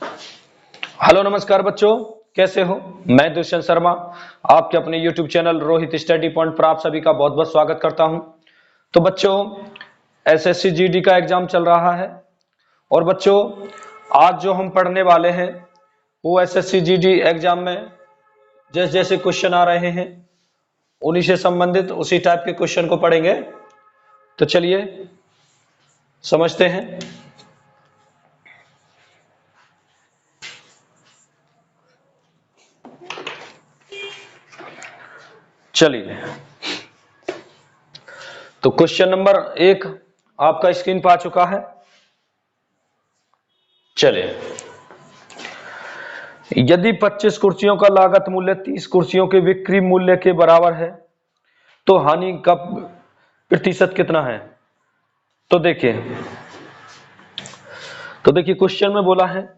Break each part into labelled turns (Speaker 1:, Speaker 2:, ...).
Speaker 1: Hello नमस्कार बच्चों, कैसे हो। मैं दुष्यंत शर्मा आपके अपने YouTube channel Rohit study point पर आप सभी का बहुत बहुत स्वागत करता हूं। तो बच्चों, एसएससी जीडी का एग्जाम चल रहा है और बच्चों आज जो हम पढ़ने वाले हैं वो एसएससी जीडी एग्जाम में जैसे जैसे क्वेश्चन आ रहे हैं उन्हीं से संबंधित उसी टाइप के क्वेश्चन को पढ़ेंगे। तो चलिए समझते हैं। चलिए, तो क्वेश्चन नंबर 1 आपका स्क्रीन पर आ चुका है। चलिए, यदि 25 कुर्सियों का लागत मूल्य 30 कुर्सियों के बिक्री मूल्य के बराबर है तो हानि का प्रतिशत कितना है। तो देखिए क्वेश्चन में बोला है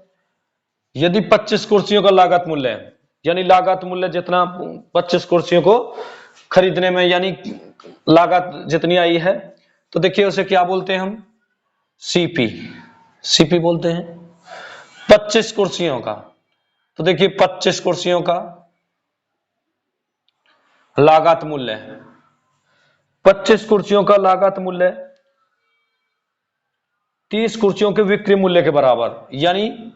Speaker 1: यदि 25 कुर्सियों का लागत मूल्य है, यानी लागत मूल्य जितना 25 कुर्सियों को खरीदने में यानी लागत जितनी आई है, तो देखिए उसे क्या बोलते हैं हम, सीपी बोलते हैं 25 कुर्सियों का। तो देखिए 25 कुर्सियों का लागत मूल्य, 25 कुर्सियों का लागत मूल्य 30 कुर्सियों के विक्रय मूल्य के बराबर, यानी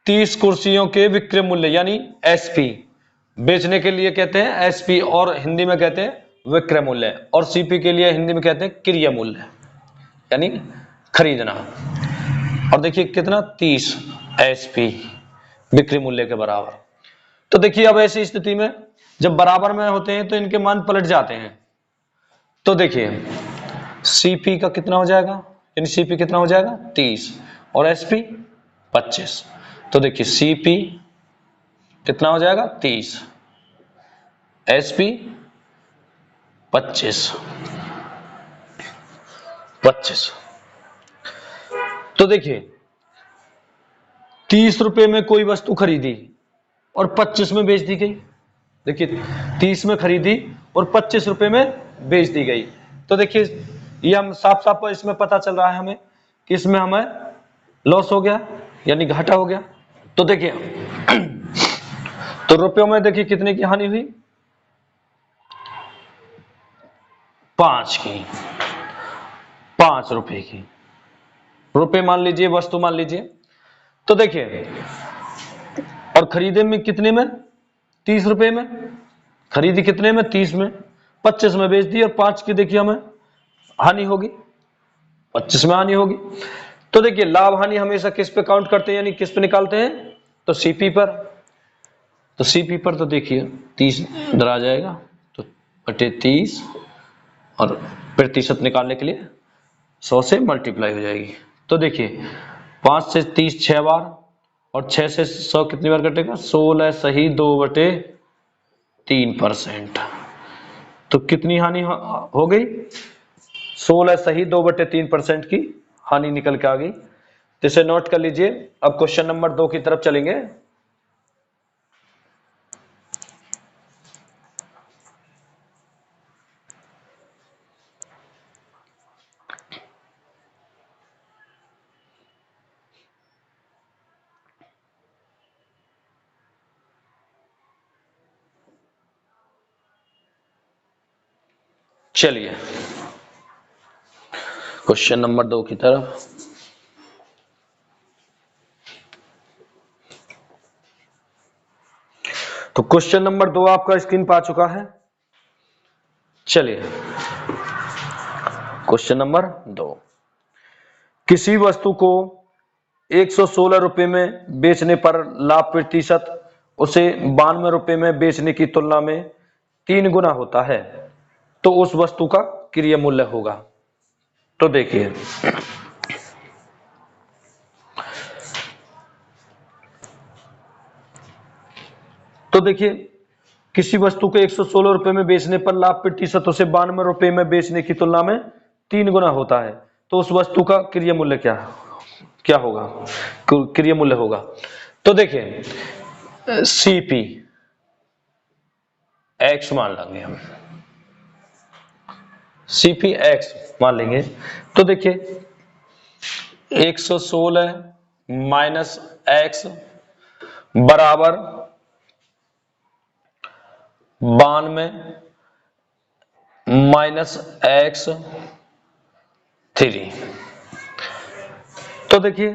Speaker 1: 30 कुर्सियों के विक्रय मूल्य यानी एसपी, बेचने के लिए कहते हैं एसपी और हिंदी में कहते हैं विक्रय मूल्य, और सीपी के लिए हिंदी में कहते हैं क्रय मूल्य यानी खरीदना। और देखिए कितना 30 एसपी बिक्री मूल्य के बराबर। तो देखिए अब ऐसी स्थिति में जब बराबर में होते हैं तो इनके मान पलट जाते हैं। तो देखिए सीपी का कितना हो जाएगा, यानी सीपी कितना हो जाएगा 30 और एसपी 25। तो देखिए सीपी कितना हो जाएगा 30, एसपी 25। तो देखिए 30 रुपए में कोई वस्तु खरीदी और 25 में बेच दी गई। देखिए 30 में खरीदी और 25 रुपए में बेच दी गई। तो देखिए ये हम साफ साफ इसमें पता चल रहा है हमें कि इसमें हमें लॉस हो गया यानी घाटा हो गया। तो देखिए तो रुपयों में देखिए कितने की हानि हुई, 5 की, 5 रुपए की। रुपए मान लीजिए, वस्तु मान लीजिए। तो देखिए और खरीदे में कितने में, 30 रुपए में खरीदी, कितने में 30 में, 25 में बेच दी और 5 की देखिए हमें हानि होगी, 25 में हानि होगी। तो देखिए लाभ हानि हमेशा किस पे काउंट करते हैं, यानी किस पे निकालते हैं, तो सीपी पर। तो सीपी पर तो देखिए 30 इधर आ जाएगा तो बटे 30 और प्रतिशत निकालने के लिए 100 से मल्टीप्लाई हो जाएगी। तो देखिए 5 से 30 6 बार और 6 से 100 कितनी बार कटेगा, 16 सही 2/3%। तो कितनी हानि हो गई, 16 सही 2/3% की हानि निकल के आ गई। इसे नोट कर लीजिए। अब क्वेश्चन नंबर 2 की तरफ चलेंगे। चलिए क्वेश्चन नंबर 2 की तरफ। तो क्वेश्चन नंबर 2 आपका स्क्रीन पर आ चुका है। चलिए क्वेश्चन नंबर 2, किसी वस्तु को 116 रुपए में बेचने पर लाभ प्रतिशत उसे 92 रुपए में बेचने की तुलना में 3 गुना होता है, तो उस वस्तु का क्रय मूल्य होगा। तो देखिए किसी वस्तु को 116 रुपए में बेचने पर लाभ प्रतिशत उसे 92 रुपए में बेचने की तुलना में 3 गुना होता है, तो उस वस्तु का क्रय मूल्य क्या होगा, क्रय मूल्य होगा। तो देखिए सीपी एक्स मान लेंगे हम, सीपी एक्स मान लेंगे। तो देखिए 116 माइनस एक्स बराबर 92 माइनस एक्स 3। तो देखिए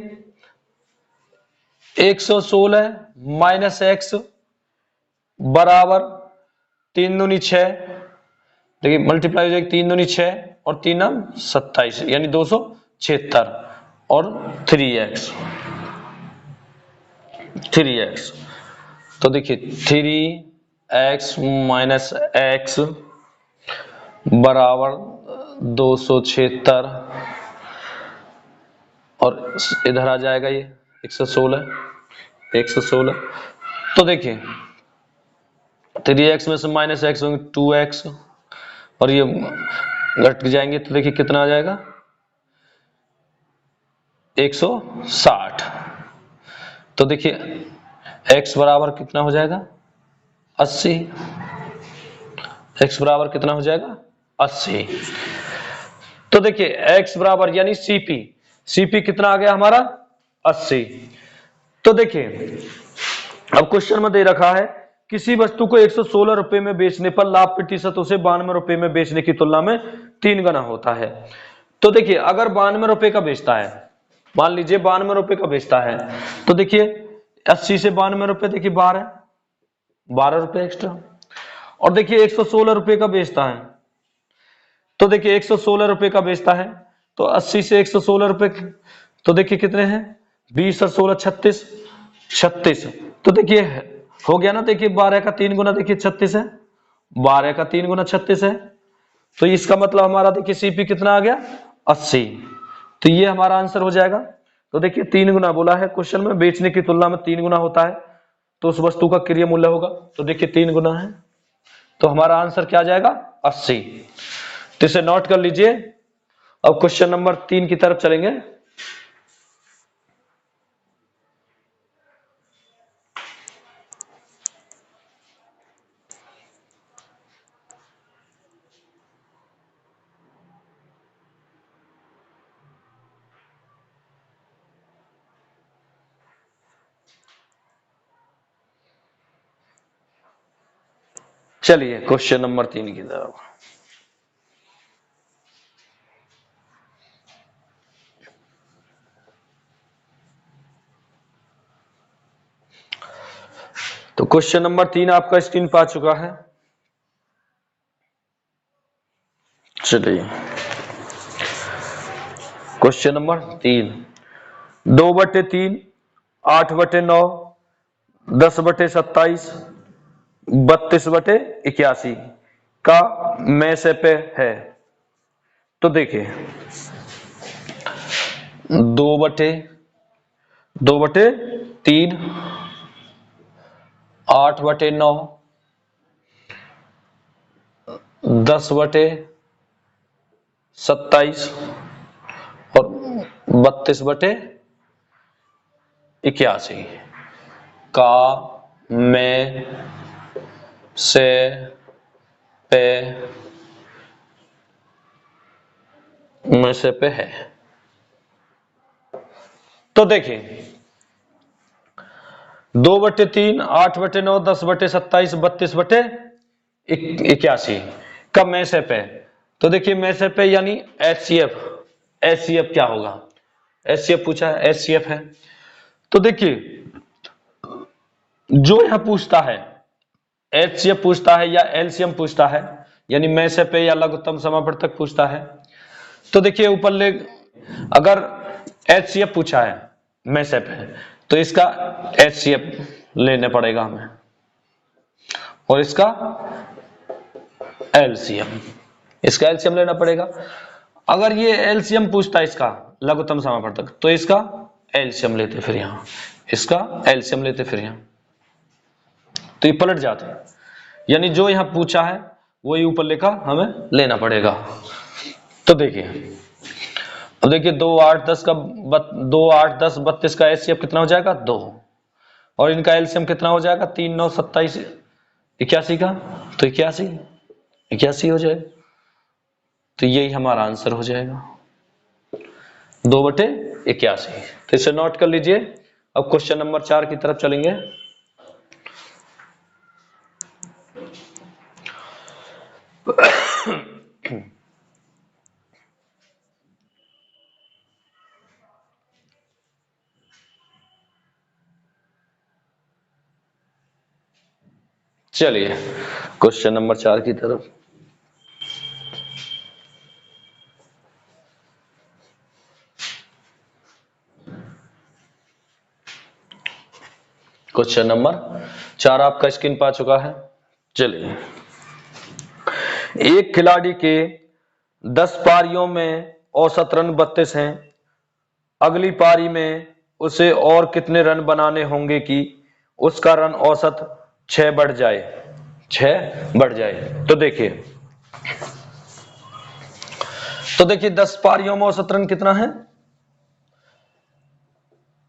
Speaker 1: 116 माइनस एक्स बराबर 3 दूनी 6, देखिए मल्टीप्लाई हो जाएगी 3 दूनी 6 और 3 नाम 27 यानी 276 और 3x। तो देखिए 3x माइनस एक्स बराबर 276 और इधर आ जाएगा ये 116। तो देखिए 3x में से माइनस एक्स होंगे 2x और ये घट जाएंगे तो देखिए कितना आ जाएगा 160। तो देखिए x बराबर कितना हो जाएगा 80। x बराबर कितना हो जाएगा 80। तो देखिए x बराबर यानी CP कितना आ गया हमारा 80। तो देखिए अब क्वेश्चन में दे रखा है किसी वस्तु को 116 रुपए में बेचने पर लाभ प्रतिशत उसे 92 रुपए में बेचने की तुलना में 3 गुना होता है। तो देखिए अगर 92 रुपए का बेचता है, मान लीजिए 92 रुपए का बेचता है, तो देखिए 80 से 92 रुपए देखिए 12 रुपए एक्स्ट्रा। और देखिए 116 रुपए का बेचता है, तो देखिए 116 रुपए का बेचता है तो 80 से 116 रुपए, तो देखिए कितने हैं 20 और 16 36। तो देखिए हो गया ना, देखिए 12 का 3 गुना देखिए 36 है, 12 का 3 गुना 36 है। तो इसका मतलब हमारा देखिए सीपी कितना आ गया 80। तो ये हमारा आंसर हो जाएगा। तो देखिए 3 गुना बोला है क्वेश्चन में, बेचने की तुलना में 3 गुना होता है तो उस वस्तु का क्रय मूल्य होगा। तो देखिए 3 गुना है तो हमारा आंसर क्या आ जाएगा 80। तो इसे नोट कर लीजिए। अब क्वेश्चन नंबर 3 की तरफ चलेंगे। चलिए क्वेश्चन नंबर 3 की तरफ। तो क्वेश्चन नंबर 3 आपका स्क्रीन पर आ चुका है। चलिए क्वेश्चन नंबर 3, 2/3 8/9 10/27 32/81 का में से पे है। तो देखिए 2/3 8/9 10/27 और 32/81 का में से पे है। तो देखिए 2/3 8/9 10/27 32/81 का में से पे। तो देखिए में से पे यानी एचसीएफ क्या होगा, एचसीएफ पूछा है, एचसीएफ है। तो देखिए जो यहां पूछता है एचसीएफ पूछता है या एलसीएम पूछता है, यानी में से पे या लघुत्तम समापवर्तक पूछता है। तो देखिए ऊपर ले अगर एचसीएफ पूछा है में से पे तो इसका एचसीएफ लेने पड़ेगा हमें और इसका एलसीएम लेना पड़ेगा। अगर ये एलसीएम पूछता है इसका लघुत्तम समापवर्तक तो इसका एलसीएम लेते फिर यहां, इसका एलसीएम लेते फिर यहां, तो ये पलट जाते हैं। यानी जो यहां पूछा है वही ऊपर लिखा हमें लेना पड़ेगा। तो देखिए अब देखिए 2 8 10 का 2 8 10 32 का एचसीएफ कितना हो जाएगा 2 और इनका एलसीएम कितना हो जाएगा 3 9 27 81 का, तो 81 हो जाएगा। तो यही हमारा आंसर हो जाएगा 2/81। तो इसे नोट कर लीजिए। अब क्वेश्चन नंबर 4 की तरफ चलेंगे। चलिए क्वेश्चन नंबर 4 की तरफ। क्वेश्चन नंबर 4 आपका स्क्रीन पर आ चुका है। चलिए, एक खिलाड़ी के 10 पारियों में औसत रन 32 हैं। अगली पारी में उसे और कितने रन बनाने होंगे कि उसका रन औसत 6 बढ़ जाए। 6 बढ़ जाए। तो देखिए 10 पारियों में औसत रन कितना है?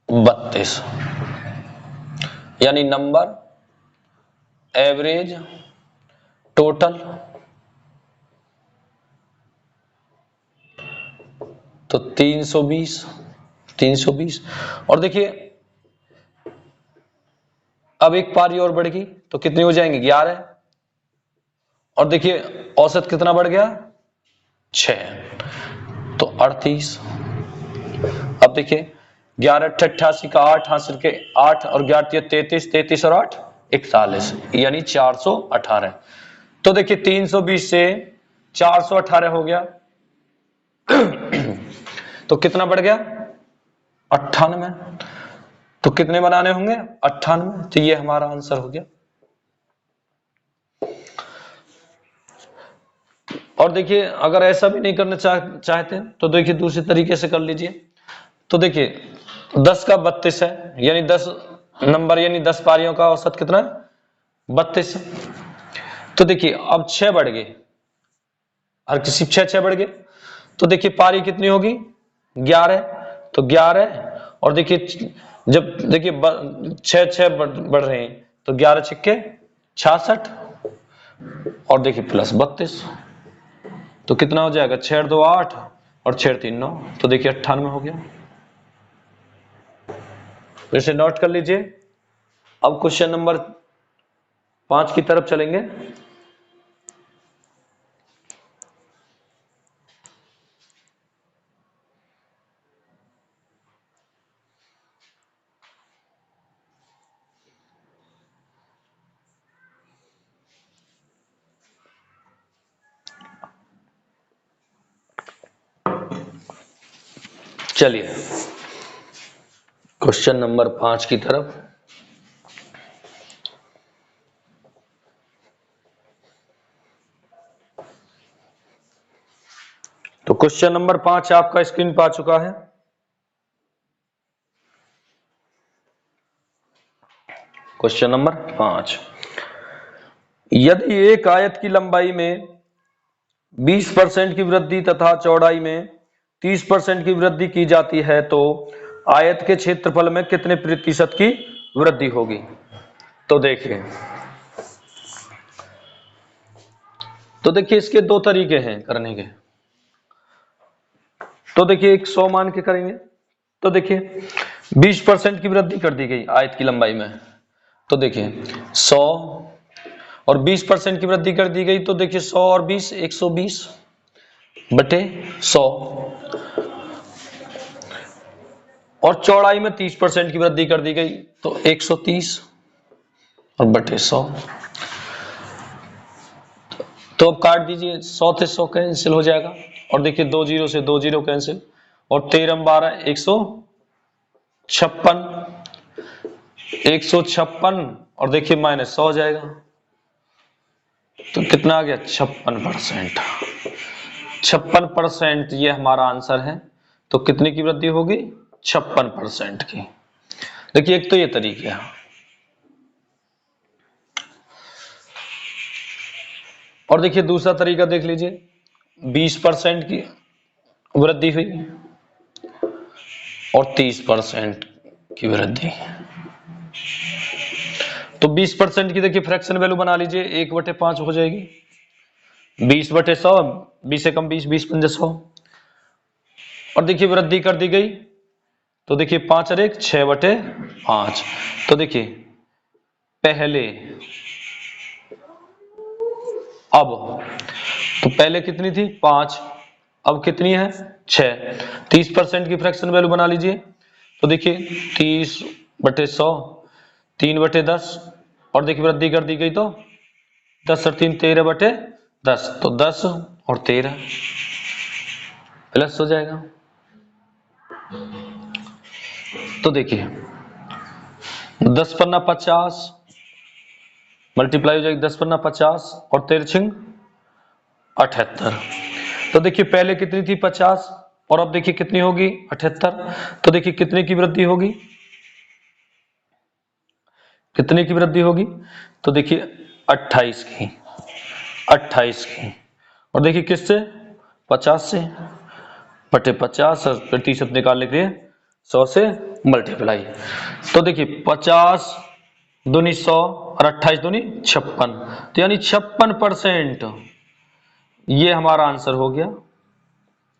Speaker 1: 32, यानी नंबर एवरेज टोटल तो 320। और देखिए अब एक पारी और बढ़ गई तो कितनी हो जाएंगी? 11। और देखिए औसत कितना बढ़ गया? 6, तो 38। अब देखिए 11 88 का 8 हासिल के 8 और 11 33, 33 और 8 41, यानी 418। तो देखिए 320 से 418 हो गया तो कितना बढ़ गया? 98। तो कितने बनाने होंगे? 98। तो ये हमारा आंसर हो गया। और देखिए अगर ऐसा भी नहीं करना चाहते तो देखिए दूसरे तरीके से कर लीजिए। तो देखिए 10 का 32 है, यानी 10 नंबर, यानी 10 पारियों का औसत कितना है? 32। तो देखिए अब 6 बढ़ गए, हर किसी 6 बढ़ गए। तो देखिए पारी कितनी होगी? 11। तो 11 और देखिए जब देखिए 6 बढ़ रहे हैं तो 11 छिक्के 66 और देखिए प्लस 32। तो कितना हो जाएगा? 6 2 8 और 6 3 9। तो देखिए 98 हो गया। इसे नोट कर लीजिए। अब क्वेश्चन नंबर 5 की तरफ चलेंगे। चलिए क्वेश्चन नंबर 5 की तरफ। तो क्वेश्चन नंबर 5 आपका स्क्रीन पर आ चुका है। क्वेश्चन नंबर 5, यदि एक आयत की लंबाई में 20% की वृद्धि तथा चौड़ाई में 30% की वृद्धि की जाती है तो आयत के क्षेत्रफल में कितने प्रतिशत की वृद्धि होगी? तो देखिए इसके दो तरीके हैं करने के। तो देखिए एक 100 मान के करेंगे। तो देखिए 20% की वृद्धि कर दी गई आयत की लंबाई में। तो देखिए 100 और 20% की वृद्धि कर दी गई। तो देखिए 100 और 20 120 बटे 100। और चौड़ाई में 30% की वृद्धि कर दी गई तो 130 और बटे 100। तो अब काट दीजिए, 100 से 100 कैंसिल हो जाएगा। और देखिए 2 0 से 2 0 कैंसिल। और 13 12 156 और देखिए माइनस 100 हो जाएगा। तो कितना आ गया? 56%। 56% ये हमारा आंसर है। तो कितने की वृद्धि होगी? 56% की। देखिए एक तो ये तरीका है। और देखिए दूसरा तरीका देख लीजिए, 20% की वृद्धि हुई और 30% की वृद्धि। तो 20% की देखिए फ्रैक्शन वैल्यू बना लीजिए, 1/5 हो जाएगी। 20/100, 20 से कम 20, 20 पंजे 100। और देखिए वृद्धि कर दी गई तो देखिए 5 और 1 6/5। तो देखिए पहले, अब तो पहले कितनी थी 5, अब कितनी है 6। 30% की फ्रैक्शन वैल्यू बना लीजिए। तो देखिए 30/100, 3/10, और देखिए वृद्धि कर दी गई तो 10 और 3 13/10, तो 10 और 13 प्लस हो जाएगा। तो देखिए 10 पन्ना 50 मल्टीप्लाई हो जाएगी, 10 पन्ना 50 और 13 78। तो देखिए पहले कितनी थी 50 और अब देखिए कितनी होगी 78। तो देखिए कितने की वृद्धि होगी, कितने की वृद्धि होगी, तो देखिए 28 की, 28 की। और देखिए किससे 50 से, बटे 50 और प्रतिशत निकालने के लिए 100 से मल्टीप्लाई। तो देखिए 50 दूनी 100 और 28 दूनी 56, तो यानी 56%। ये हमारा आंसर हो गया,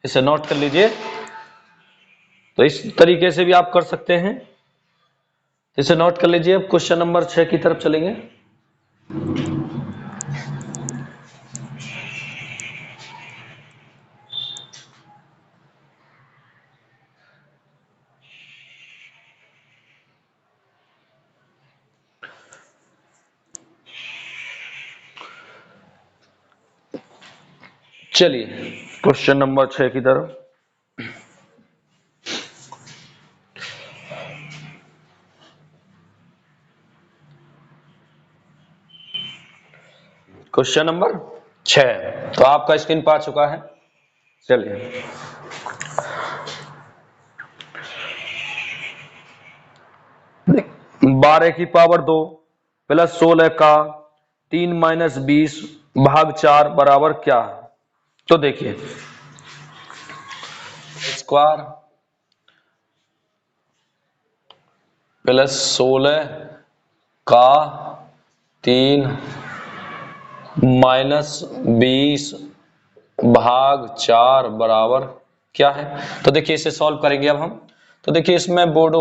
Speaker 1: इसे नोट कर लीजिए। तो इस तरीके से भी आप कर सकते हैं, इसे नोट कर लीजिए। अब क्वेश्चन नंबर 6 की तरफ चलेंगे। चलिए क्वेश्चन नंबर 6 की तरफ। क्वेश्चन नंबर 6 तो आपका स्क्रीन पर आ चुका है। चलिए 12 की पावर 2 प्लस 16 का 3 माइनस 20 भाग 4 बराबर क्या है? तो देखिए स्क्वायर प्लस 16 का 3 माइनस 20 भाग 4 बराबर क्या है? तो देखिए इसे सॉल्व करेंगे अब हम। तो देखिए इसमें बोर्ड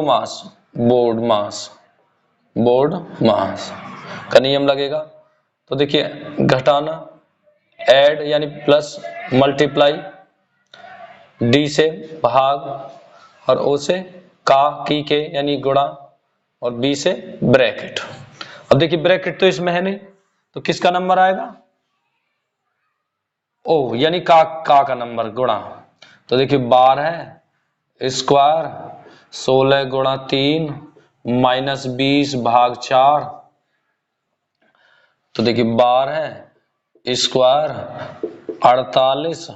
Speaker 1: मास का नियम लगेगा। तो देखिए घटाना, ऐड यानी प्लस, मल्टीप्लाई, डी से भाग और ओ से की के यानी गुणा, और बी से ब्रैकेट। अब देखिए ब्रैकेट तो इसमें है नहीं, तो किसका नंबर आएगा? ओ यानी का नंबर गुणा। तो देखिए 12 स्क्वायर 16 गुणा 3 माइनस 20 भाग 4। तो देखिए 12 स्क्वायर 48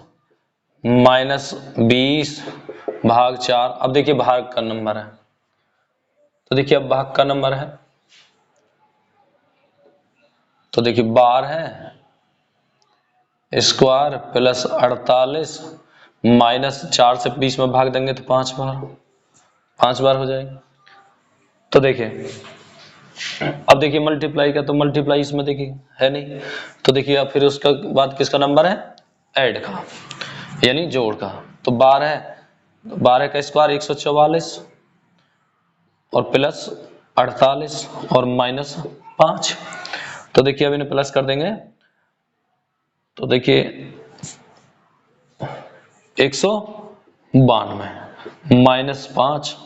Speaker 1: माइनस 20 भाग 4। अब देखिए भाग का नंबर है, तो देखिए अब भाग का नंबर है। तो देखिए 12 स्क्वायर प्लस 48 माइनस 4 से 20 में भाग देंगे तो 5 बार हो जाएगा। तो देखिए अब देखिए मल्टीप्लाई का, तो मल्टीप्लाई इसमें देखिए है नहीं, तो देखिए अब फिर उसका बाद किसका नंबर है? ऐड का यानी जोड़ का। तो 12 का स्क्वायर 144 और प्लस 48 और माइनस 5। तो देखिए अब इन्हें प्लस कर देंगे, तो देखिए 192 माइनस 5,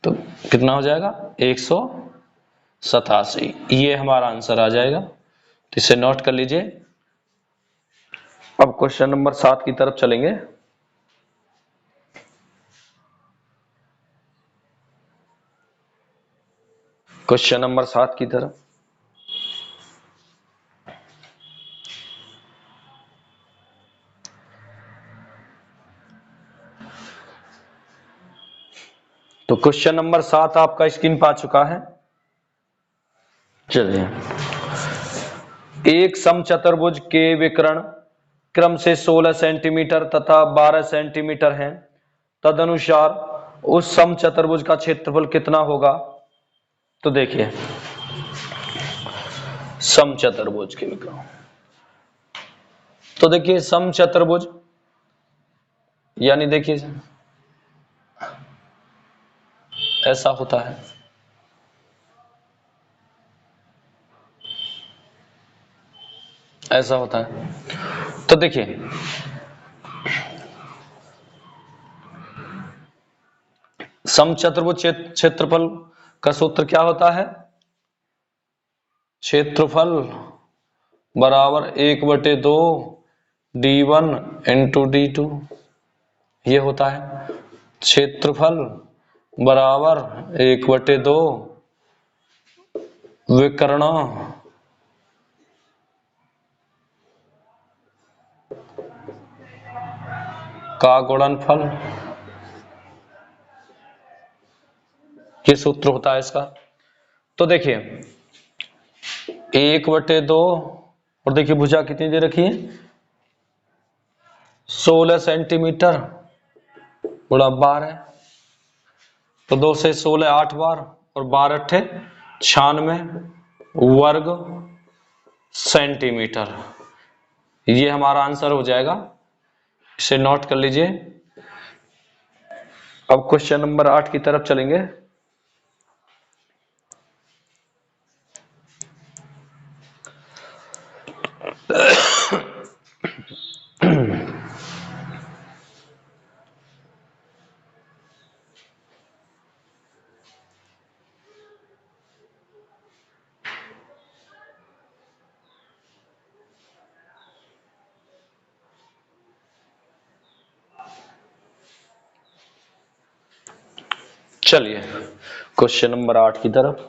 Speaker 1: तो कितना हो जाएगा 187। ये हमारा आंसर आ जाएगा, तो इसे नोट कर लीजिए। अब क्वेश्चन नंबर 7 की तरफ चलेंगे। क्वेश्चन नंबर 7 की तरफ। तो क्वेश्चन नंबर 7 आपका स्क्रीन पर आ चुका है। चलिए एक समचतुर्भुज के विकर्ण क्रम से 16 सेंटीमीटर तथा 12 सेंटीमीटर हैं, तदनुसार उस समचतुर्भुज का क्षेत्रफल कितना होगा? तो देखिए समचतुर्भुज के विकर्ण, तो देखिए समचतुर्भुज यानी देखिए ऐसा होता है। ऐसा होता है। तो देखिए समचतुर्भुज क्षेत्रफल का सूत्र क्या होता है? क्षेत्रफल बराबर 1/2 d1 इंटू d2, ये होता है। क्षेत्रफल बराबर 1/2 विकर्ण का गुणनफल, ये सूत्र होता है इसका। तो देखिए 1/2 और देखिए भुजा कितनी दे रखी है? 16 सेंटीमीटर गुणा 12, तो 2 से 16 8 बार और 12 अट्ठे 96 वर्ग सेंटीमीटर, ये हमारा आंसर हो जाएगा। इसे नोट कर लीजिए। अब क्वेश्चन नंबर 8 की तरफ चलेंगे। चलिए क्वेश्चन नंबर 8 की तरफ।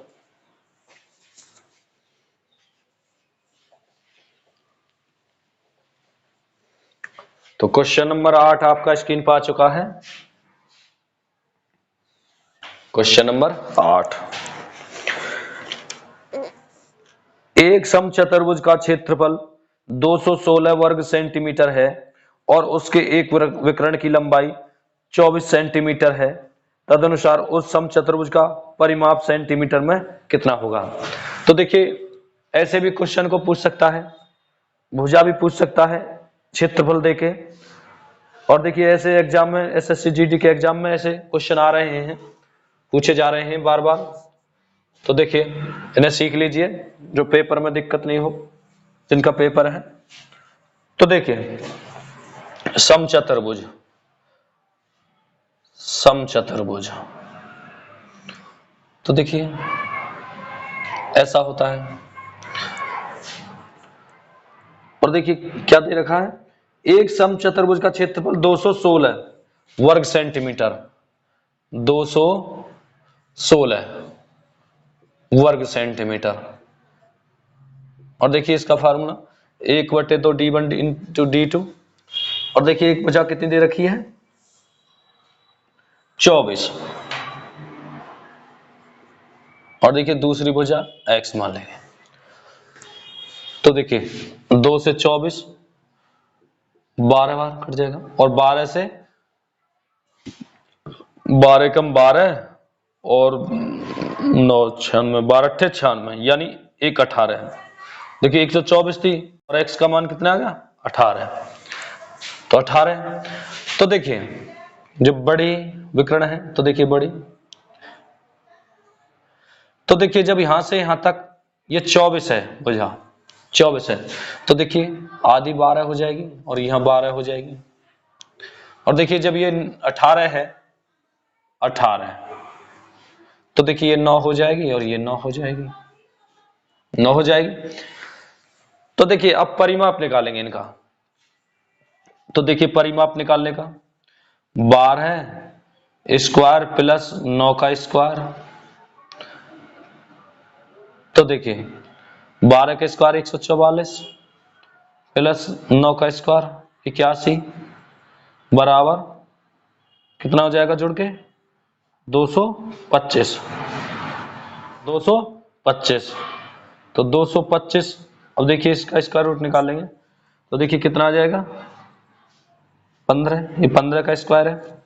Speaker 1: तो क्वेश्चन नंबर 8 आपका स्क्रीन पर आ चुका है। क्वेश्चन नंबर 8, एक समचतुर्भुज का क्षेत्रफल 216 वर्ग सेंटीमीटर है और उसके एक विकर्ण की लंबाई 24 सेंटीमीटर है। तदनुसार उस समचतुर्भुज का परिमाप सेंटीमीटर में कितना होगा? तो देखिए ऐसे भी क्वेश्चन को पूछ सकता है, भुजा भी पूछ सकता है क्षेत्रफल देके। और देखिए ऐसे एग्जाम में, एसएससी जीडी के एग्जाम में ऐसे क्वेश्चन आ रहे हैं, पूछे जा रहे हैं बार बार। तो देखिए इन्हें सीख लीजिए, जो पेपर में दिक्कत नहीं हो, जिनका पेपर है। तो देखिए समचतुर्भुज, समचतुर्भुज तो देखिए ऐसा होता है। और देखिए क्या दे रखा है? एक समचतुर्भुज का क्षेत्रफल 216 वर्ग सेंटीमीटर, 216 वर्ग सेंटीमीटर। और देखिए इसका फार्मूला 1/2 d1 इंटू d2। और देखिए एक भुजा कितनी दे रखी है? 24। और देखिए दूसरी भुजा x मान लेंगे। तो देखिए 2 से 24 12 बार कट जाएगा, और 12 से 12 कम 12 और 9 96, 12 अट्ठे 96, यानी 1 18 है। देखिए 124 थी और x का मान कितना आ गया? 18। तो 18। तो देखिए जो बड़ी विकर्ण है, तो देखिए बड़ी, तो देखिए जब यहां से यहां तक ये 24 है भुजा, 24 है, तो देखिए आधी 12 हो जाएगी और यहां 12 हो जाएगी। और देखिए जब ये 18 है, 18, तो देखिए ये 9 हो जाएगी और ये 9 हो जाएगी, 9 हो जाएगी। तो देखिए अब परिमाप निकालेंगे इनका। तो देखिए परिमाप निकालने का 12 स्क्वायर प्लस 9 का स्क्वायर। तो देखिए 12 का स्क्वायर 144 प्लस 9 का स्क्वायर 81 बराबर कितना हो जाएगा जुड़ के? 225। 225। तो 225। अब देखिए इसका स्क्वायर रूट निकालेंगे, तो देखिए कितना आ जाएगा? 15। ये 15 का स्क्वायर है,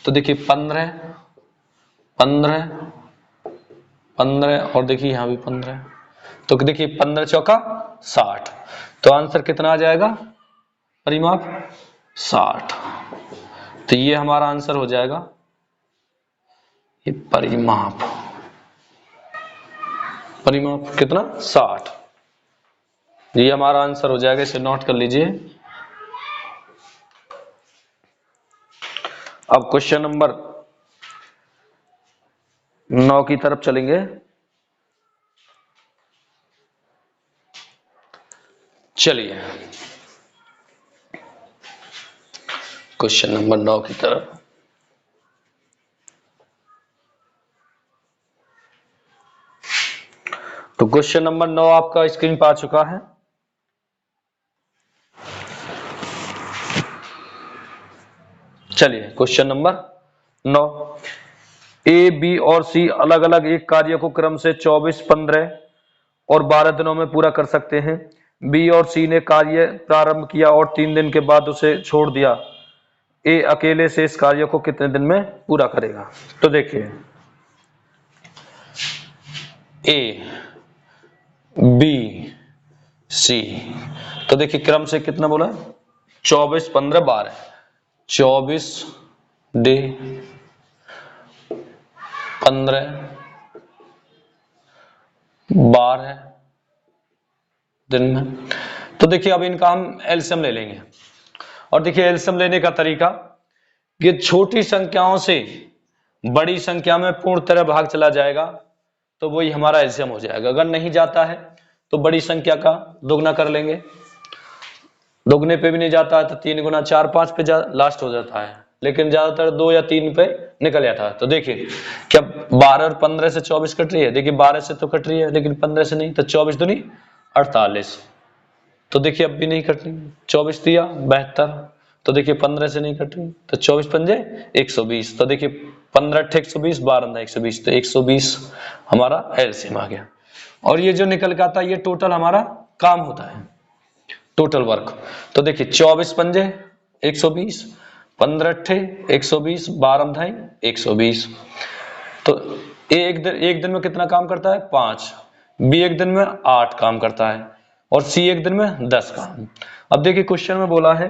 Speaker 1: तो देखिए 15 15 15 और देखिए यहां भी 15। तो देखिए 15 चौका 60। तो आंसर कितना आ जाएगा? परिमाप 60। तो ये हमारा आंसर हो जाएगा, ये परिमाप, परिमाप कितना 60। ये हमारा आंसर हो जाएगा, इसे नोट कर लीजिए। अब क्वेश्चन नंबर 9 की तरफ चलेंगे। चलिए क्वेश्चन नंबर 9 की तरफ। तो क्वेश्चन नंबर 9 आपका स्क्रीन पर आ चुका है। चलिए क्वेश्चन नंबर 9, ए, बी और सी अलग अलग एक कार्य को क्रम से 24, 15 और 12 दिनों में पूरा कर सकते हैं। बी और सी ने कार्य प्रारंभ किया और 3 दिन के बाद उसे छोड़ दिया। ए अकेले से इस कार्य को कितने दिन में पूरा करेगा? तो देखिए, ए, बी, सी, तो देखिए क्रम से कितना बोला? 24, 15, 12। 24 डे, 15, 12 दिन में। तो देखिए अब इनका हम एलसीएम ले लेंगे। और देखिए एलसीएम लेने का तरीका, कि छोटी संख्याओं से बड़ी संख्या में पूर्ण तरह भाग चला जाएगा तो वही हमारा एलसीएम हो जाएगा। अगर नहीं जाता है तो बड़ी संख्या का दोगुना कर लेंगे, दोगुने पे भी नहीं जाता है तो 3 गुना 4, 5 पे लास्ट हो जाता है, लेकिन ज्यादातर 2 या 3 पे निकल जाता है। तो देखिए क्या 12 और 15 से 24 कट रही है? देखिए 12 से तो कट रही है लेकिन 15 से नहीं, तो 24 दूनी 48। तो देखिए अब भी नहीं कट रही, 24 दिया 72, तो देखिए 15 से नहीं कट रही, तो 24 पंजे 120। तो देखिए 15 अट्ठे 120, 12 120, तो 120 हमारा एलसीएम आ गया। और ये जो निकल के आता है ये टोटल हमारा काम होता है, टोटल वर्क। तो देखिए 24 पंजे 120, 15 अट्ठे 120, 12 120। तो एक दिन में कितना काम करता है? 5। बी एक दिन में 8 काम करता है और सी एक दिन में 10 काम। अब देखिए क्वेश्चन में बोला है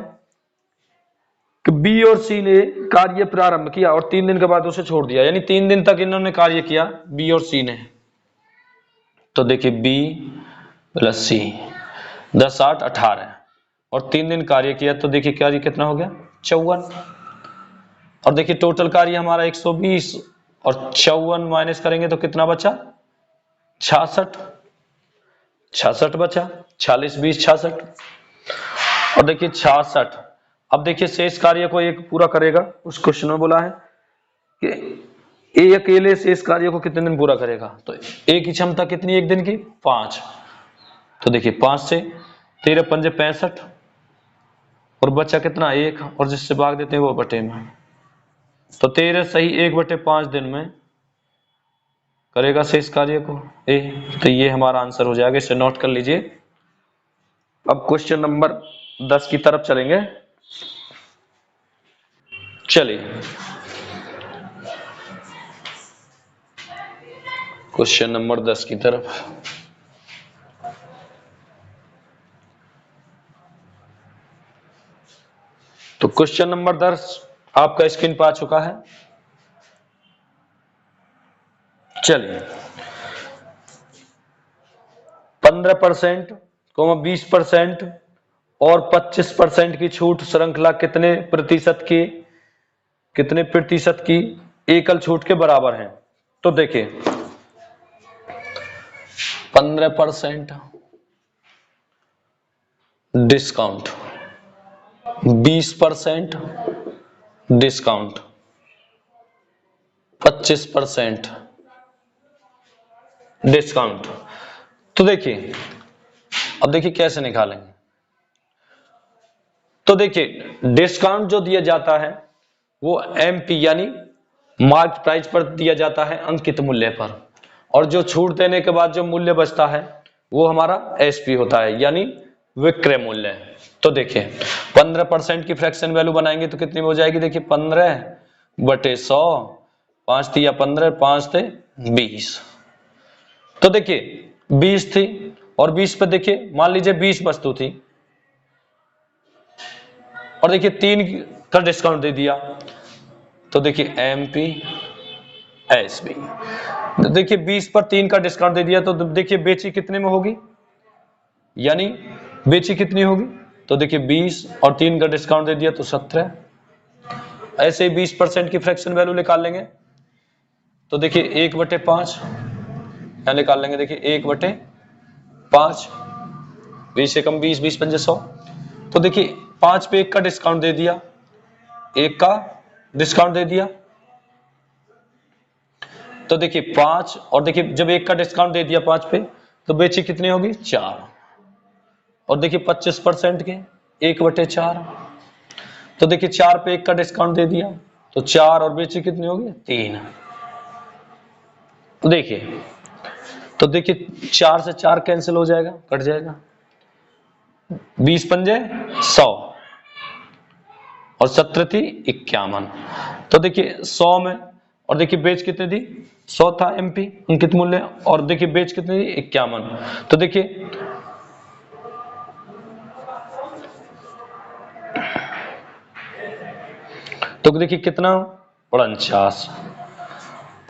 Speaker 1: कि बी और सी ने कार्य प्रारंभ किया और 3 दिन के बाद उसे छोड़ दिया, यानी 3 दिन तक इन्होंने कार्य किया बी और सी ने। तो देखिए बी प्लस सी, 10, 8, 18 और 3 दिन कार्य किया, तो देखिए कार्य कितना हो गया? 54। और देखिए टोटल कार्य हमारा 120 और 54 माइनस करेंगे तो कितना बचा? 66। 66 बचा, 46, 20, 66। और देखिए 66। अब देखिए शेष कार्य को एक पूरा करेगा। उस क्वेश्चन में बोला है कि ए अकेले शेष कार्य को कितने दिन पूरा करेगा? तो ए की क्षमता कितनी एक दिन की? 5। तो देखिए 5 से 13 पंजे 65 और बचा कितना? 1, और जिससे भाग देते हैं वो बटे में। तो 13 सही 1/5 दिन में करेगा शेष कार्य को ए। तो ये हमारा आंसर हो जाएगा, इसे नोट कर लीजिए। अब क्वेश्चन नंबर 10 की तरफ चलेंगे। चलिए क्वेश्चन नंबर 10 की तरफ। तो क्वेश्चन नंबर 10 आपका स्क्रीन पर आ चुका है। चलिए 15%, 20% और 25% की छूट श्रृंखला कितने प्रतिशत की एकल छूट के बराबर है? तो देखिए 15% डिस्काउंट, 20% डिस्काउंट, 25% डिस्काउंट। तो देखिए अब देखिए कैसे निकालेंगे। तो देखिए डिस्काउंट जो दिया जाता है वो एमपी यानी मार्क प्राइस पर दिया जाता है, अंकित मूल्य पर, और जो छूट देने के बाद जो मूल्य बचता है वो हमारा एसपी होता है यानी विक्रय मूल्य। तो देखिए 15% की फ्रैक्शन वैल्यू बनाएंगे तो कितनी हो जाएगी? देखिए 15/100, 5 थी या 15, 5 थे 20। तो देखिए 20 थी और 20 पे देखिए मान लीजिए 20 वस्तु थी और देखिए 3 का डिस्काउंट दे दिया, तो देखिए एमपी एस बी। तो देखिए 20 पर 3 का डिस्काउंट दे दिया, तो देखिए बेची कितने में होगी, यानी बेची कितनी होगी, तो देखिए 20 और 3 का डिस्काउंट दे दिया तो 17। ऐसे ही 20% की फ्रैक्शन वैल्यू निकाल लेंगे, तो देखिए 1/5 यहां निकाल लेंगे। देखिए 1/5, 20 से कम 20, 20 पंजे 100। तो देखिए 5 पे 1 का डिस्काउंट दे दिया, 1 का डिस्काउंट दे दिया, तो देखिए 5, और देखिए जब 1 का डिस्काउंट दे दिया 5 पे, तो बेची कितनी होगी 4, और देखिए 25% के 1/4, तो देखिए 4 पे 1 का डिस्काउंट दे दिया तो 4, और बेची कितनी होगी 3। तो देखिए 4 से 4 कैंसिल हो जाएगा, कट जाएगा, 20 पंजे 100 और 17 थी 51। तो देखिए 100 में, और देखिए बेच कितनी थी 100 था एमपी अंकित मूल्य, और देखिए बेच कितनी थी 51। तो देखिए कितना 49।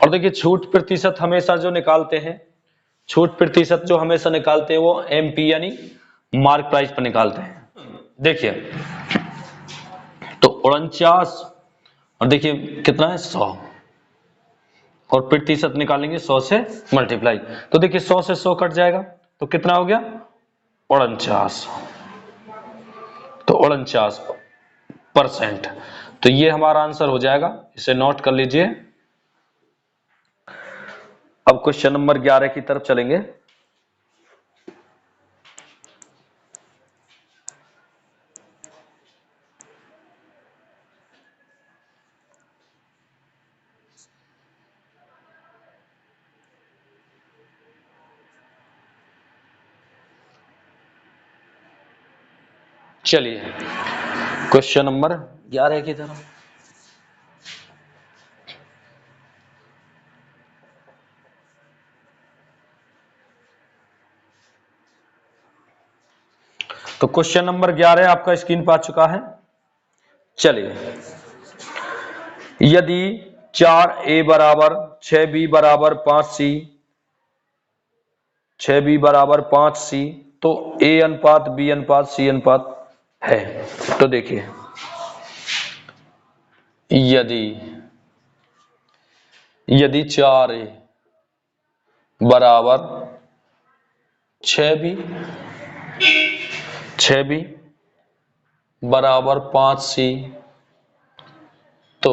Speaker 1: और देखिए छूट प्रतिशत हमेशा जो निकालते हैं, छूट प्रतिशत जो हमेशा निकालते हैं वो एमपी यानी मार्क प्राइस पर निकालते हैं। देखिए तो 49, और देखिए कितना है 100, और प्रतिशत निकालेंगे 100 से मल्टीप्लाई, तो देखिए 100 से 100 कट जाएगा, तो कितना हो गया 49। तो 49%, तो ये हमारा आंसर हो जाएगा, इसे नोट कर लीजिए। अब क्वेश्चन नंबर 11 की तरफ चलेंगे। चलिए क्वेश्चन नंबर 11 की तरफ। तो क्वेश्चन नंबर 11 आपका स्क्रीन पर आ चुका है। चलिए, यदि 4a बराबर 6b बराबर 5c, 6b बराबर 5c, तो a अनुपात b अनुपात c अनुपात है। तो देखिए यदि 4a बराबर 6b बराबर 5c, तो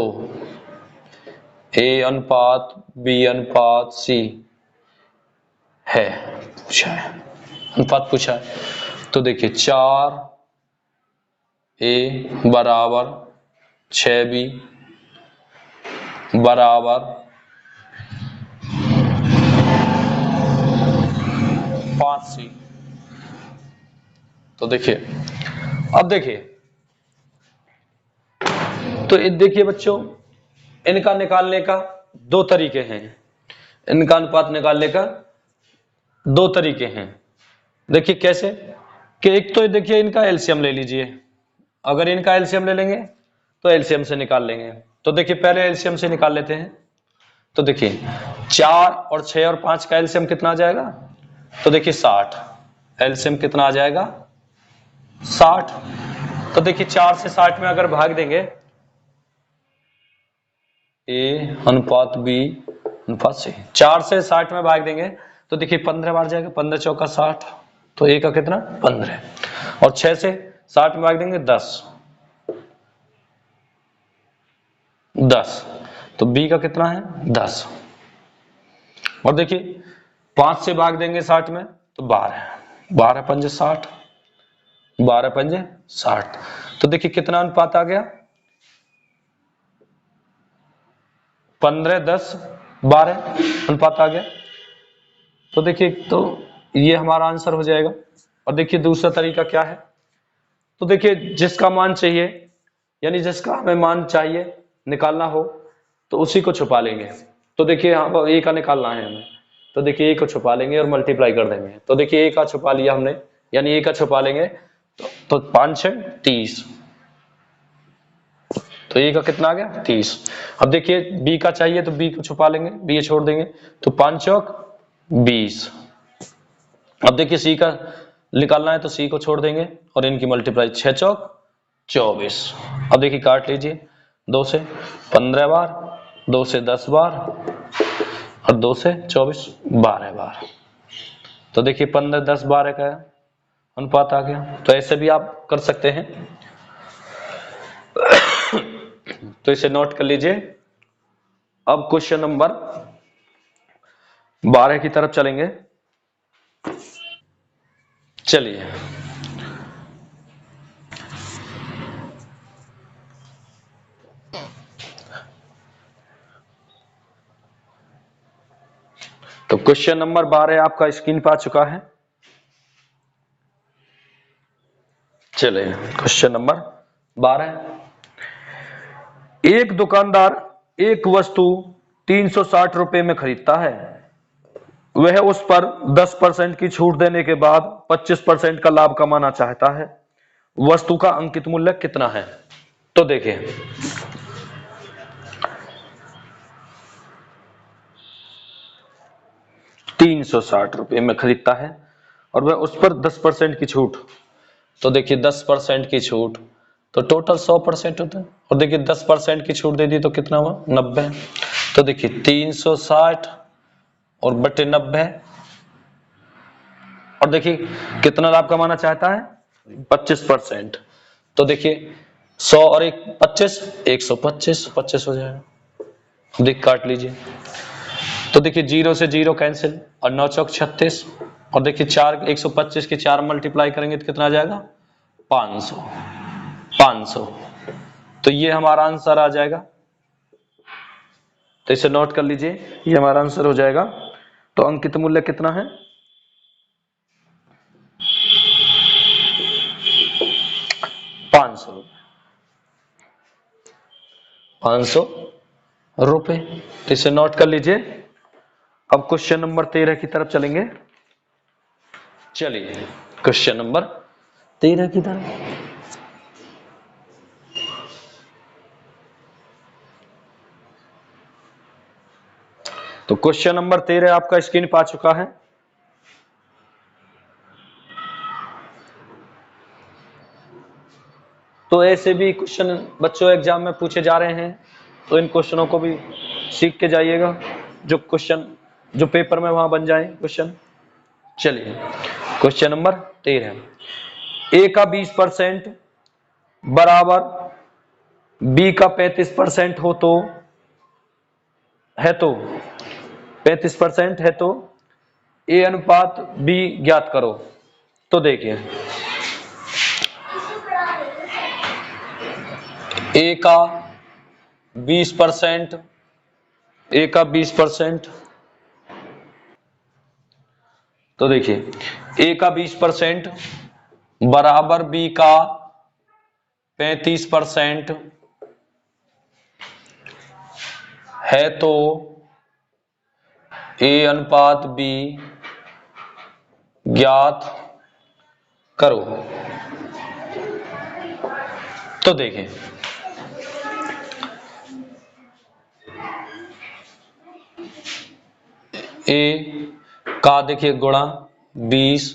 Speaker 1: a अनुपात b अनुपात c है, पूछा है, अनुपात पूछा है। तो देखिए 4a बराबर 6b बराबर 5c। तो देखिए, अब देखिए, तो देखिए बच्चों, इनका निकालने का दो तरीके हैं, इनका अनुपात निकालने का दो तरीके हैं। देखिए कैसे, कि एक तो देखिए इनका एलसीएम ले लीजिए, अगर इनका एलसीएम ले लेंगे तो एलसीएम से निकाल लेंगे। तो देखिए पहले एलसीएम से निकाल लेते हैं। तो देखिए 4 और 6 और 5 का एलसीएम कितना आ जाएगा, तो देखिए 60, एलसीएम कितना आ जाएगा 60। तो देखिए 4 से 60 में अगर भाग देंगे, ए अनुपात बी अनुपात सी, 4 से 60 में भाग देंगे तो देखिए 15 बार जाएगा, 15 चौका 60, तो ए का कितना 15, और 6 से 60 में भाग देंगे 10, तो बी का कितना है 10, और देखिए 5 से भाग देंगे 60 में तो 12, 12 पंजे 60, 12 पंजे 60, तो देखिए कितना अनुपात आ गया 15, 10, 12 अनुपात आ गया। तो देखिए, तो ये हमारा आंसर हो जाएगा। और देखिए दूसरा तरीका क्या है, तो देखिए जिसका मान चाहिए, यानी जिसका हमें मान चाहिए निकालना हो तो उसी को छुपा लेंगे। तो देखिए यहाँ ए का निकालना है हमें, तो देखिए ए को छुपा लेंगे और मल्टीप्लाई कर देंगे। तो देखिए ए का छुपा लिया हमने, यानी ए का छुपा लेंगे, तो 5 6 30, तो ए का कितना आ गया 30। अब देखिए बी का चाहिए तो बी को छुपा लेंगे, बी छोड़ देंगे, तो 5 चौक 20। अब देखिए सी का निकालना है तो सी को छोड़ देंगे और इनकी मल्टीप्लाई 6 चौक 24। अब देखिए काट लीजिए, 2 से 15 बार, 2 से 10 बार और 2 से 24 12 बार। तो देखिए 15 10 12 का अनुपात आ गया। तो ऐसे भी आप कर सकते हैं। तो इसे नोट कर लीजिए। अब क्वेश्चन नंबर 12 की तरफ चलेंगे। चलिए तो क्वेश्चन नंबर 12 आपका स्क्रीन पर आ चुका है। चलिए क्वेश्चन नंबर 12, एक दुकानदार एक वस्तु 360 रुपए में खरीदता है। वह उस पर 10% की छूट देने के बाद 25% का लाभ कमाना चाहता है। वस्तु का अंकित मूल्य कितना है? तो देखिए 360 रुपए में खरीदता है और वह उस पर 10% की छूट। तो देखिए 10% की छूट तो टोटल 100% होता है। और देखिए 10% की छूट दे दी तो कितना हुआ 90। तो देखिए 360 और बटे 90। और देखिए कितना लाभ कमाना चाहता है 25%। तो देखिए 100 और 1 25 125 25 हो जाएगा। देख काट लीजिए। तो देखिए 0 से 0 कैंसिल और 9 चौक 36। और देखिए 4 125 के 4 मल्टीप्लाई करेंगे तो कितना आ जाएगा 500। तो ये हमारा आंसर आ जाएगा। तो इसे नोट कर लीजिए, ये हमारा आंसर हो जाएगा। तो अंकित मूल्य कितना है 500 रुपए। तो इसे नोट कर लीजिए। अब क्वेश्चन नंबर 13 की तरफ चलेंगे। चलिए क्वेश्चन नंबर 13 की तरफ। तो क्वेश्चन नंबर 13 आपका स्क्रीन पर आ चुका है। तो ऐसे भी क्वेश्चन बच्चों एग्जाम में पूछे जा रहे हैं, तो इन क्वेश्चनों को भी सीख के जाइएगा, जो क्वेश्चन जो पेपर में वहां बन जाए क्वेश्चन। चलिए क्वेश्चन नंबर 13, ए का 20% बराबर बी का 35% हो तो 35% है तो ए अनुपात बी ज्ञात करो। तो देखिए ए का 20%, ए का 20%। तो देखिए ए का 20% बराबर बी का 35% है तो ए अनुपात बी ज्ञात करो। तो देखिए ए का देखिए गुणा 20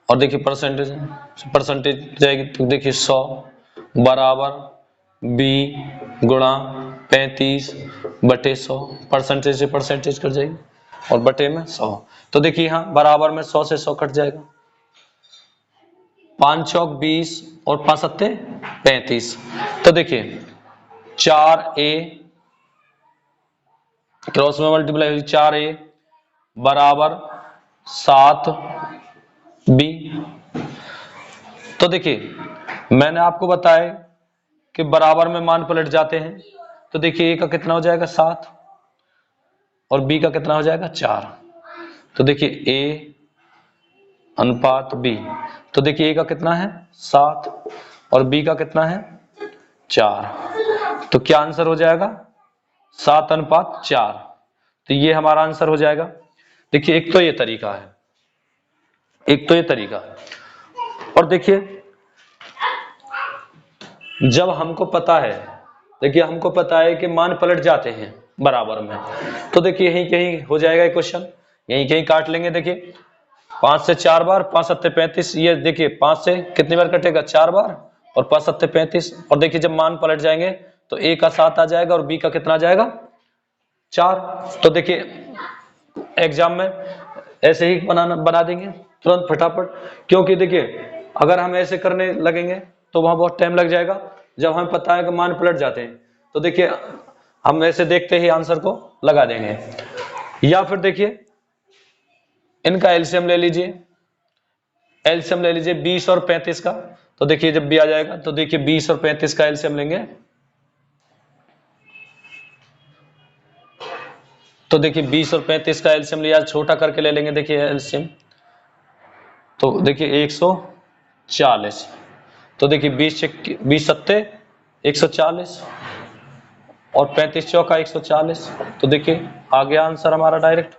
Speaker 1: और देखिए परसेंटेज जाएगी तो देखिए 100 बराबर बी गुणा 35 बटे 100। परसेंटेज से परसेंटेज कट जाएगी और बटे में 100। तो देखिए यहाँ बराबर में 100 से 100 कट जाएगा। 5 चौक 20 और 5 सत्ते 35। तो देखिए 4a क्रॉस में मल्टीप्लाई हुई 4a बराबर 7b। तो देखिए मैंने आपको बताया कि बराबर में मान पलट जाते हैं। तो देखिए a का कितना हो जाएगा 7 और b का कितना हो जाएगा 4। तो देखिए a अनुपात b। तो देखिए a का कितना है 7 और b का कितना है 4। तो क्या आंसर हो जाएगा 7:4। तो ये हमारा आंसर हो जाएगा। देखिए एक तो ये तरीका है, एक तो ये तरीका है। और देखिए जब हमको पता है देखिए हमको पता है कि मान पलट जाते हैं बराबर में, तो देखिए यहीं कहीं हो जाएगा ये क्वेश्चन, यहीं कहीं काट लेंगे। देखिए 5 से 4 बार, 5 सत्ते 35, ये देखिए 5 से कितनी बार कटेगा, 4 बार, और 5 सत्ते 35, और देखिए जब मान पलट जाएंगे तो ए का 7 आ जाएगा और बी का कितना आ जाएगा, 4। तो देखिए एग्जाम में ऐसे ही बना देंगे तुरंत फटाफट, क्योंकि देखिए अगर हम ऐसे करने लगेंगे तो वहां बहुत टाइम लग जाएगा। जब हमें पता है कि मान पलट जाते हैं तो देखिए हम ऐसे देखते ही आंसर को लगा देंगे। या फिर देखिए इनका एलसीएम ले लीजिए, एलसीएम ले लीजिए 20 और 35 का, तो देखिए जब भी आ जाएगा तो देखिए 20 और 35 का एलसीएम लेंगे, तो देखिए 20 और 35 का एलसीएम लिया, छोटा करके ले लेंगे देखिए एलसीएम, तो देखिए 140, तो देखिए 20 सत्ते 140 और 35 चौका 140, तो देखिए आ गया आंसर हमारा डायरेक्ट।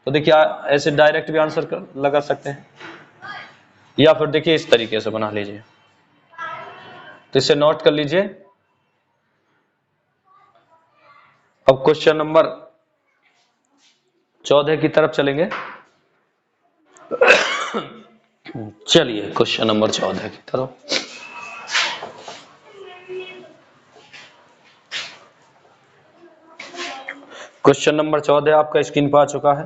Speaker 1: तो देखिए ऐसे डायरेक्ट भी आंसर लगा सकते हैं, या फिर देखिए इस तरीके से बना लीजिए, तो इसे नोट कर लीजिए। अब क्वेश्चन नंबर 14 की तरफ चलेंगे। चलिए क्वेश्चन नंबर 14 की तरफ। क्वेश्चन नंबर 14 आपका स्क्रीन पर आ चुका है।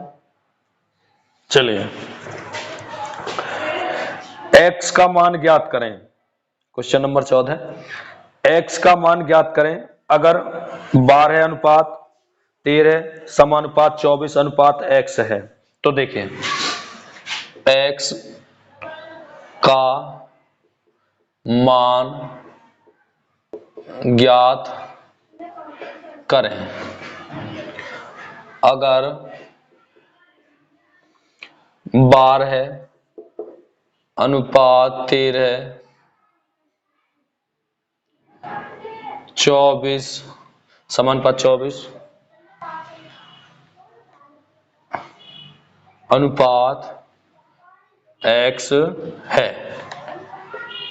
Speaker 1: चलिए x का मान ज्ञात करें। क्वेश्चन नंबर 14, x का मान ज्ञात करें अगर 12 अनुपात 13 समानुपात 24 अनुपात x है। तो देखिए x का मान ज्ञात करें अगर 12 अनुपात 13 24 समानुपात 24 अनुपात x है।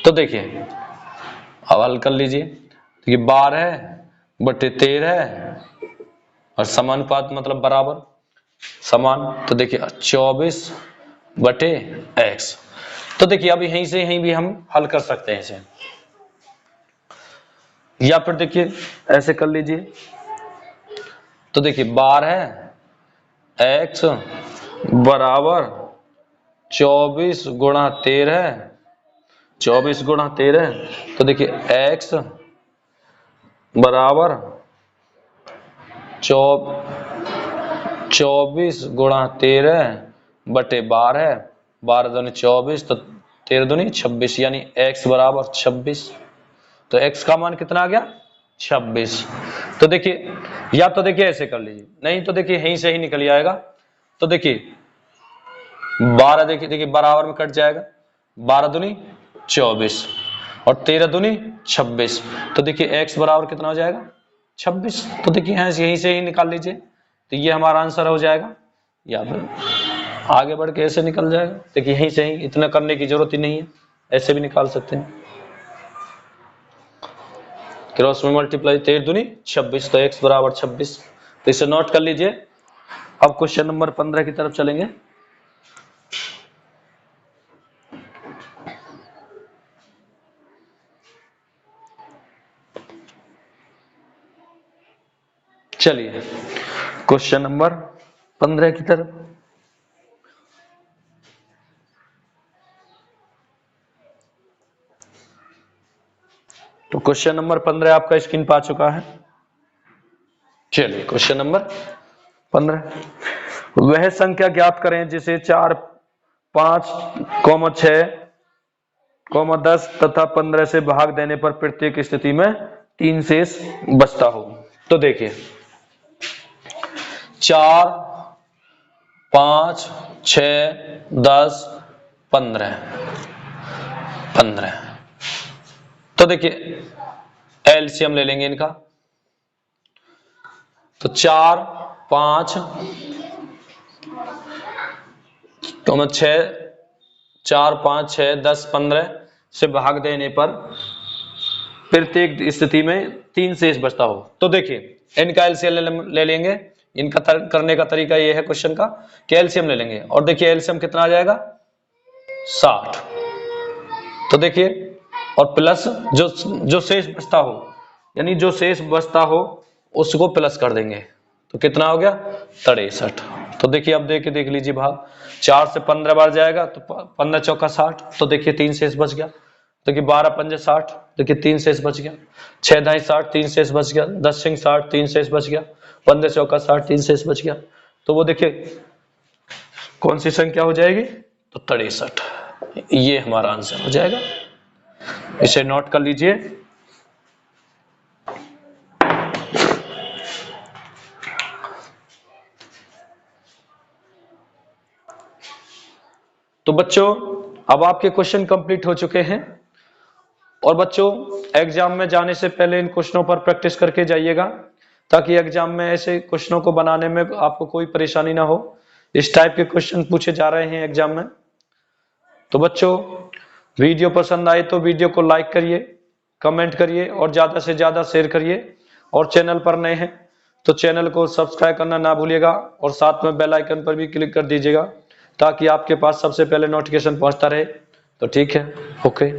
Speaker 1: तो देखिए अब हल कर लीजिए, देखिए 12/13 और समानुपात मतलब बराबर समान, तो देखिए 24/x। तो देखिए अब यहीं से यहीं भी हम हल कर सकते हैं इसे, या फिर देखिए ऐसे कर लीजिए, तो देखिए 12x बराबर 24 गुणा 13, 24 गुणा 13, तो देखिए x बराबर 24 गुणा 13/12, 12 दूनी 24, तो 13 दूनी 26, यानी x बराबर 26। तो x का मान कितना आ गया, 26। तो देखिए या तो देखिए ऐसे कर लीजिए, नहीं तो देखिए यहीं से ही निकल जाएगा। तो देखिए 12 देखिए बराबर में कट जाएगा, 12 दूनी 24 और 13 दूनी 26, तो देखिए x बराबर कितना हो जाएगा, 26। तो देखिए यहीं से ही निकाल लीजिए, तो ये हमारा आंसर हो जाएगा, या फिर आगे बढ़ के ऐसे निकल जाएगा। देखिए यहीं से ही, इतना करने की जरूरत ही नहीं है, ऐसे भी निकाल सकते हैं। क्रॉस में मल्टीप्लाई 13 दूनी 26, तो x बराबर 26, तो इसे नोट कर लीजिए। अब क्वेश्चन नंबर 15 की तरफ चलेंगे। चलिए क्वेश्चन नंबर 15 की तरफ। तो क्वेश्चन नंबर 15 आपका स्क्रीन पर आ चुका है। चलिए क्वेश्चन नंबर 15, वह संख्या ज्ञात करें जिसे 4, 5, 6, 10 तथा 15 से भाग देने पर प्रत्येक स्थिति में 3 शेष बचता हो। तो देखिए 4, 5, 6, 10, 15, तो देखिए एलसीएम ले लेंगे इनका, तो 4, 5, 6, 4, 5, 6, 10, 15 से भाग देने पर प्रत्येक स्थिति में 3 शेष बचता हो। तो देखिए इनका एलसीएम ले लेंगे, इनका करने का तरीका ये है क्वेश्चन का कि एलसीएम ले लेंगे, और देखिए एलसीएम कितना आ जाएगा 60। तो देखिए और प्लस जो शेष बचता हो, यानी जो शेष बचता हो उसको प्लस कर देंगे, तो कितना हो गया 63। तो देखिए अब देख लीजिए भाग, 4 से 15 बार जाएगा तो 15 चौका 60, तो देखिए 3 शेष बच गया। देखिए 12 पंजे 60, देखिए 3 शेष बच गया। 6 दाई 60, 3 शेष बच गया। 10 सिंह 60, 3 शेष बच गया। 15 चौका 60, 3 शेष बच गया। तो वो देखिए कौन सी संख्या हो जाएगी, तो 63। ये हमारा आंसर हो जाएगा, इसे नोट कर लीजिए। तो बच्चों अब आपके क्वेश्चन कंप्लीट हो चुके हैं, और बच्चों एग्जाम में जाने से पहले इन क्वेश्चनों पर प्रैक्टिस करके जाइएगा, ताकि एग्जाम में ऐसे क्वेश्चनों को बनाने में आपको कोई परेशानी ना हो। इस टाइप के क्वेश्चन पूछे जा रहे हैं एग्जाम में। तो बच्चों वीडियो पसंद आए तो वीडियो को लाइक करिए, कमेंट करिए और ज्यादा से ज्यादा शेयर करिए, और चैनल पर नए हैं तो चैनल को सब्सक्राइब करना ना भूलिएगा, और साथ में बेल आइकन पर भी क्लिक कर दीजिएगा, ताकि आपके पास सबसे पहले नोटिफिकेशन पहुंचता रहे। तो ठीक है, ओके।